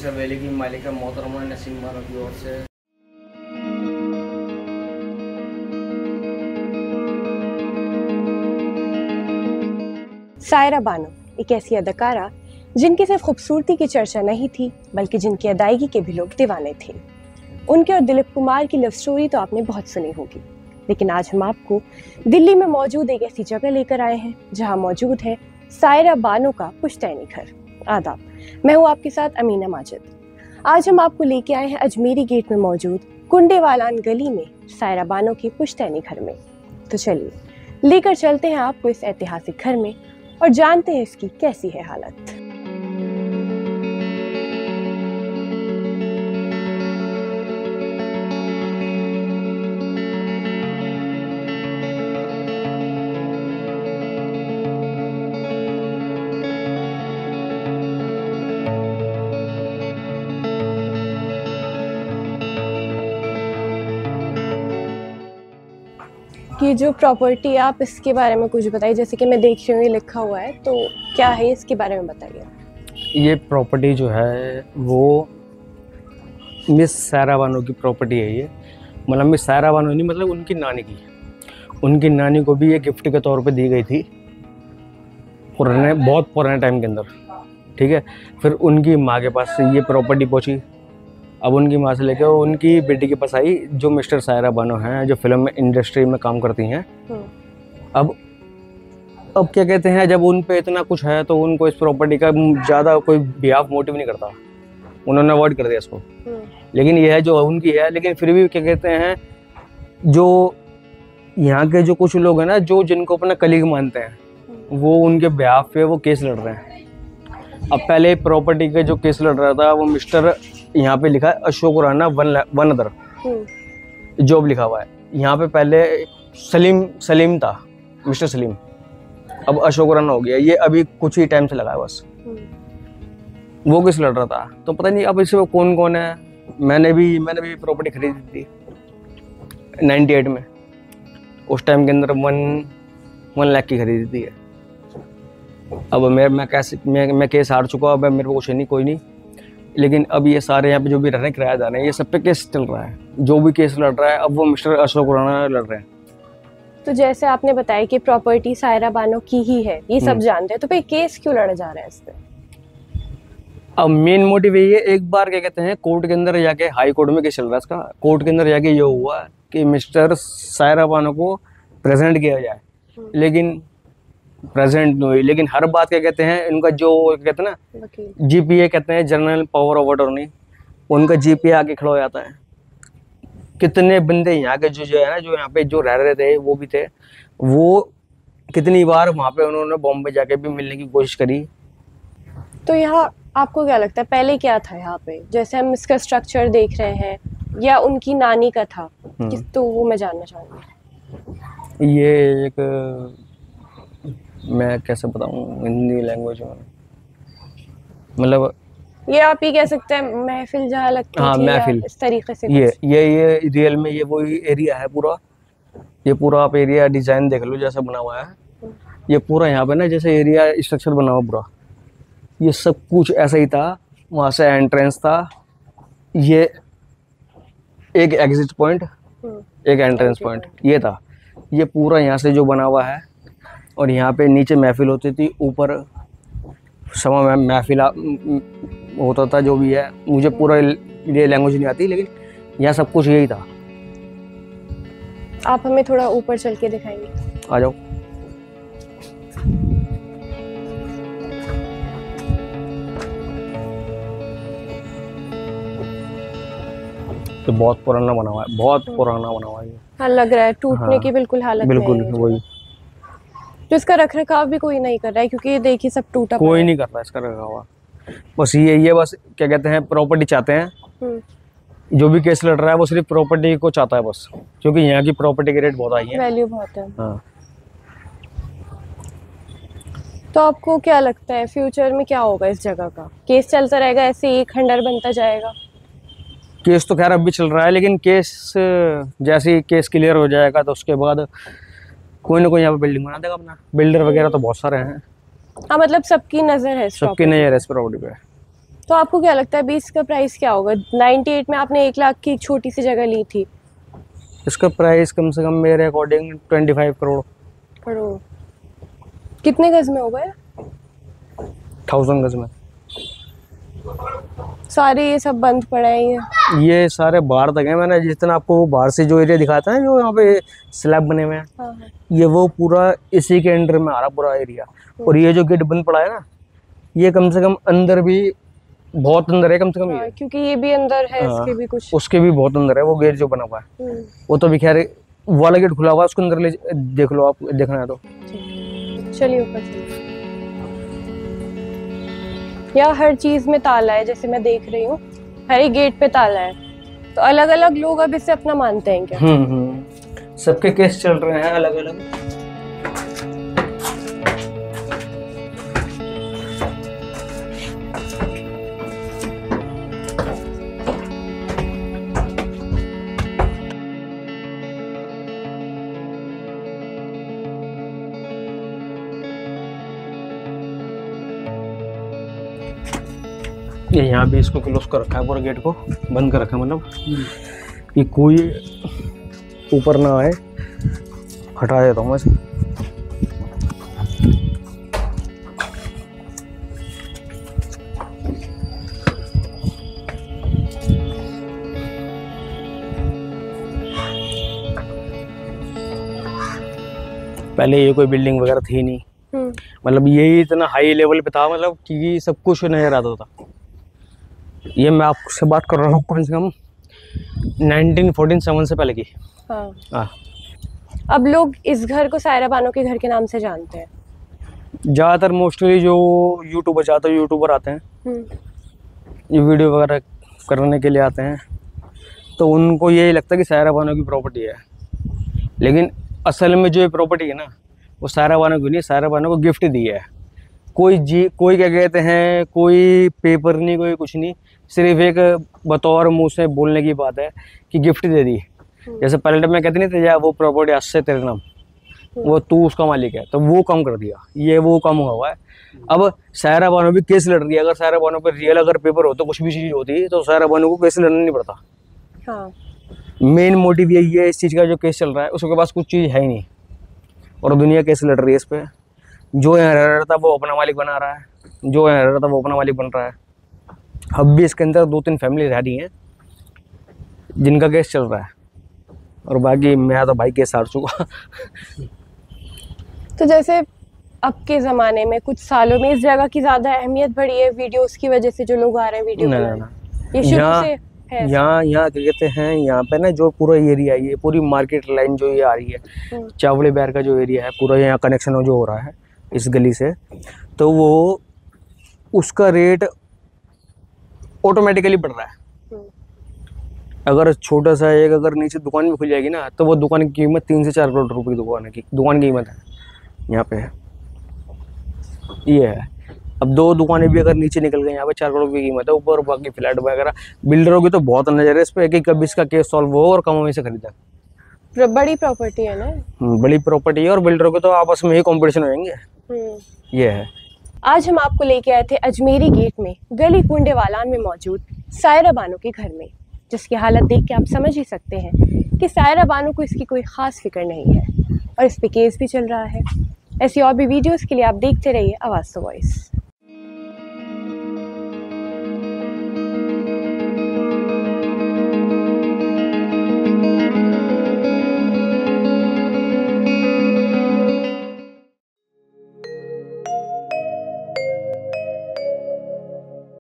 हवेली की मालिका मोहतरमा नसीम बानो की ओर से सायरा बानो एक ऐसी अदाकारा जिनकी सिर्फ खूबसूरती की चर्चा नहीं थी बल्कि जिनकी अदायगी के भी लोग दीवाने थे। उनके और दिलीप कुमार की लव स्टोरी तो आपने बहुत सुनी होगी, लेकिन आज हम आपको दिल्ली में मौजूद एक ऐसी जगह लेकर आए हैं जहां मौजूद है सायरा बानो का पुश्तैनी घर। आदाब, मैं हूं आपके साथ अमीना माजिद। आज हम आपको लेके आए हैं अजमेरी गेट में मौजूद कुंडेवालान गली में सायरा बानो के पुश्तैनी घर में। तो चलिए लेकर चलते हैं आपको इस ऐतिहासिक घर में और जानते हैं इसकी कैसी है हालत। कि जो प्रॉपर्टी आप इसके बारे में कुछ बताइए, जैसे कि मैं देख रही हूँ ये लिखा हुआ है, तो क्या है इसके बारे में बताइए। ये प्रॉपर्टी जो है वो मिस सायरा बानो की प्रॉपर्टी है। ये मतलब मिस सायरा बानो नहीं, मतलब उनकी नानी की। उनकी नानी को भी ये गिफ्ट के तौर पे दी गई थी बहुत पुराने टाइम के अंदर, ठीक है। फिर उनकी माँ के पास ये प्रॉपर्टी पहुंची। अब उनकी माँ से लेकर उनकी बेटी के पास आई, जो मिस्टर सायरा बानो हैं, जो फिल्म इंडस्ट्री में काम करती हैं। अब क्या कहते हैं, जब उन पे इतना कुछ है तो उनको इस प्रॉपर्टी का ज़्यादा कोई बिहाफ मोटिव नहीं करता, उन्होंने अवॉइड कर दिया इसको। लेकिन यह है जो उनकी है, लेकिन फिर भी क्या कहते हैं, जो यहाँ के जो कुछ लोग हैं ना, जो जिनको अपना कलीग मानते हैं, वो उनके बिहाफ पे वो केस लड़ रहे हैं। अब पहले प्रॉपर्टी के जो केस लड़ रहा था वो मिस्टर, यहाँ पे लिखा है Ashok Rana one other job लिखा हुआ है। यहाँ पे पहले सलीम था, मिस्टर सलीम। अब अशोक राणा हो गया। ये अभी कुछ ही टाइम से लगा है बस। वो किस लड़ रहा था तो पता नहीं अब इसमें कौन कौन है। मैंने भी प्रॉपर्टी खरीदी थी 98 में। उस टाइम के अंदर 1 लाख की खरीदी थी। अब मैं केस हार चुका। अब मेरे को कुछ नहीं, कोई नहीं। लेकिन अब ये सारे यहाँ पे जो भी रह रहे हैं किराएदार हैं, ये सब पे केस चल रहा है। जो भी केस लड़ रहा है अब वो मिस्टर अशोक राणा लड़ रहे हैं। तो जैसे आपने बताया कि प्रॉपर्टी सायरा बानो की ही है, ये सब जानते हैं, तो फिर केस क्यों लड़ा जा रहा है इस पे? अब मेन मोटिव ये है, एक बार क्या कहते हैं कोर्ट के अंदर जाके, हाई कोर्ट में केस चल रहा है इसका। कोर्ट के अंदर जाके ये हुआ कि मिस्टर सायरा बानो को प्रेजेंट किया जाए, लेकिन प्रेजेंट नहीं हुई। लेकिन हर बात क्या कहते हैं, इनका जो कहते हैं ना जीपीए कहते हैं, जनरल पावर ऑफ अटॉर्नी, उनका जीपीए आके खड़ा हो जाता है। कितने बंदे यहाँ के जो है ना, जो यहाँ पे जो रह रहे थे वो भी थे, वो कितनी बार वहाँ पे उन्होंने बॉम्बे जाके भी मिलने की कोशिश करी। तो यहाँ आपको क्या लगता है पहले क्या था यहाँ पे, जैसे हम इसका स्ट्रक्चर देख रहे हैं, या उनकी नानी का था? तो वो मैं जानना चाहूँगी। ये एक, मैं कैसे बताऊँ हिंदी लैंग्वेज में, मतलब ये आप ही कह सकते हैं महफिल जहाँ लगती हाँ, थी, महफिल इस तरीके से। ये रियल में ये वही एरिया है पूरा। ये पूरा आप एरिया डिजाइन देख लो जैसा बना हुआ है। ये पूरा यहाँ पे ना जैसे एरिया स्ट्रक्चर बना हुआ पूरा, ये सब कुछ ऐसा ही था। वहाँ से एंट्रेंस था, ये एक एग्जिट पॉइंट, एक एंट्रेंस पॉइंट ये था। ये पूरा यहाँ से जो बना हुआ है, और यहाँ पे नीचे महफिल होती थी, ऊपर समय में महफिल होता था। जो भी है, मुझे पूरा ये लैंग्वेज नहीं आती, लेकिन यहाँ सब कुछ यही था। आप हमें थोड़ा ऊपर चल के दिखाएंगे? आ जाओ। तो बहुत पुराना बना हुआ है, बहुत पुराना बना हुआ है। हाँ, लग रहा है टूटने की बिल्कुल हालत में है। बिल्कुल वही। तो इसका रखरखाव भी कोई नहीं कर रहा है, क्योंकि ये देखिए सब टूटा पड़ा है। कोई नहीं कर रहा इसका रखरखाव। बस ये बस क्या कहते हैं प्रॉपर्टी चाहते हैं। जो भी केस लड़ रहा है वो सिर्फ प्रॉपर्टी को चाहता है बस, क्योंकि यहाँ की प्रॉपर्टी के रेट बहुत हाई है, वैल्यू बहुत है। हाँ। तो आपको क्या लगता है फ्यूचर में क्या होगा इस जगह का? केस चलता रहेगा ऐसे ही, खंडर बनता जाएगा? केस तो खैर अब भी चल रहा है, लेकिन केस जैसे ही केस क्लियर हो जाएगा तो उसके बाद कोई ना कोई यहाँ पे बिल्डिंग बना देगा अपना। बिल्डर वगैरह तो बहुत सारे हैं। हाँ, मतलब सबकी नजर है, सबकी नजर है इस प्रॉपर्टी पे। तो आपको क्या लगता है अभी इसका प्राइस क्या होगा? 98 में आपने 1 लाख की एक छोटी सी जगह ली थी। इसका प्राइस कम से कम मेरे अकॉर्डिंग 25 करोड़। करोड़ कितने गज में होगा? 1000 गज में। सारे ये सब बंद पड़े हैं ये सारे बाहर तक है। मैंने जितना आपको वो बाहर से जो एरिया दिखाता है, जो यहाँ पे स्लैब बने हुए हैं, हाँ। ये वो पूरा इसी के अंडर में आ रहा पूरा एरिया। और ये जो गेट बंद पड़ा है ना, ये कम से कम अंदर भी बहुत अंदर है, कम से कम हाँ, ये। क्योंकि ये भी अंदर है, हाँ, इसके भी कुछ। उसके भी बहुत अंदर है वो गेट जो बना हुआ है। वो तो भी खैर वो वाला गेट खुला हुआ है, उसके अंदर ले देख लो, आप देखना है तो। चलिए ऊपर चलिए। यहाँ हर चीज में ताला है, जैसे मैं देख रही हूँ हर एक गेट पे ताला है। तो अलग अलग लोग अब इससे अपना मानते हैं क्या? सबके केस चल रहे हैं अलग अलग। ये यहाँ भी इसको क्लोज कर रखा है, पूरा गेट को बंद कर रखा है, मतलब कि कोई ऊपर ना आए। हटा देता हूँ मैं इसे। पहले ये कोई बिल्डिंग वगैरह थी नहीं, मतलब यही इतना हाई लेवल पे था, मतलब कि सब कुछ नजर आता था। ये मैं आपसे बात कर रहा हूँ कम से कम 1947 से पहले की। हाँ। अब लोग इस घर को सायरा बानो के घर के नाम से जानते हैं ज़्यादातर। मोस्टली जो यूट्यूबर आते हैं, ये वीडियो वगैरह करने के लिए आते हैं, तो उनको यही लगता है कि सायरा बानो की प्रॉपर्टी है। लेकिन असल में जो ये प्रॉपर्टी है ना, वो सायरा बानो की नहीं, सायरा बानो को गिफ्ट दी है। कोई क्या कहते हैं, कोई पेपर नहीं, कोई कुछ नहीं, सिर्फ एक बतौर मुंह से बोलने की बात है कि गिफ्ट दे दी। जैसे पहले टाइम में कहते नहीं थे, या वो प्रॉपर्टी आज से तेरे नाम, वो तू उसका मालिक है, तो वो काम कर दिया। ये वो काम हुआ है। अब सायरा बानो भी केस लड़ रही है। अगर सायरा बानो पर रियल अगर पेपर हो, तो कुछ भी चीज़ होती तो सायरा बानो को केस लड़ना नहीं पड़ता। हाँ। मेन मोटिव यही है इस चीज़ का, जो केस चल रहा है उसके पास कुछ चीज़ है ही नहीं, और दुनिया केस लड़ रही है इस पर। जो यहाँ रह रहा था वो अपना मालिक बना रहा है, जो यहाँ रह रहा था वो अपना मालिक बन रहा है। अब भी इसके अंदर 2-3 फैमिली रह रही हैं जिनका केस चल रहा है, और बाकी मैं तो भाई केस हार चुका। तो जैसे अब के ज़माने में कुछ सालों में इस जगह की ज़्यादा अहमियत बढ़ी है वीडियोस की वजह से, जो लोग आ रहे हैं वीडियो बनाने। ये शुरू से है। यहाँ क्या कहते हैं, यहाँ पे ना जो पूरा एरिया है, ये पूरी मार्केट लाइन जो ये आ रही है, चावड़ी बैर का जो एरिया है पूरा, यहाँ कनेक्शन जो हो रहा है इस गली से, तो वो उसका रेट ऑटोमेटिकली बढ़ रहा है। अगर छोटा सा एक अगर नीचे दुकान भी खुल जाएगी ना, तो वो दुकान की कीमत 3 से 4 करोड़ रुपए की दुकान की कीमत है यहाँ पे। ये है। अब 2 दुकानें भी अगर नीचे निकल गई, यहाँ पे 4 करोड़ की कीमत है ऊपर। बाकी फ्लैट वगैरह बिल्डरों की तो बहुत नजर है इस पे कि कब इसका केस सॉल्व हो और कम से खरीदा। बड़ी प्रॉपर्टी है ना, बड़ी प्रॉपर्टी है, और बिल्डरों के तो आपस में ही कंपटीशन हो जाएंगे। ये है। आज हम आपको लेके आए थे अजमेरी गेट में गली कुंडेवालान में मौजूद सायरा बानो के घर में, जिसकी हालत देख के आप समझ ही सकते हैं कि सायरा बानो को इसकी कोई ख़ास फिक्र नहीं है, और इस पे केस भी चल रहा है। ऐसी और भी वीडियोस के लिए आप देखते रहिए आवाज़ तो वॉइस।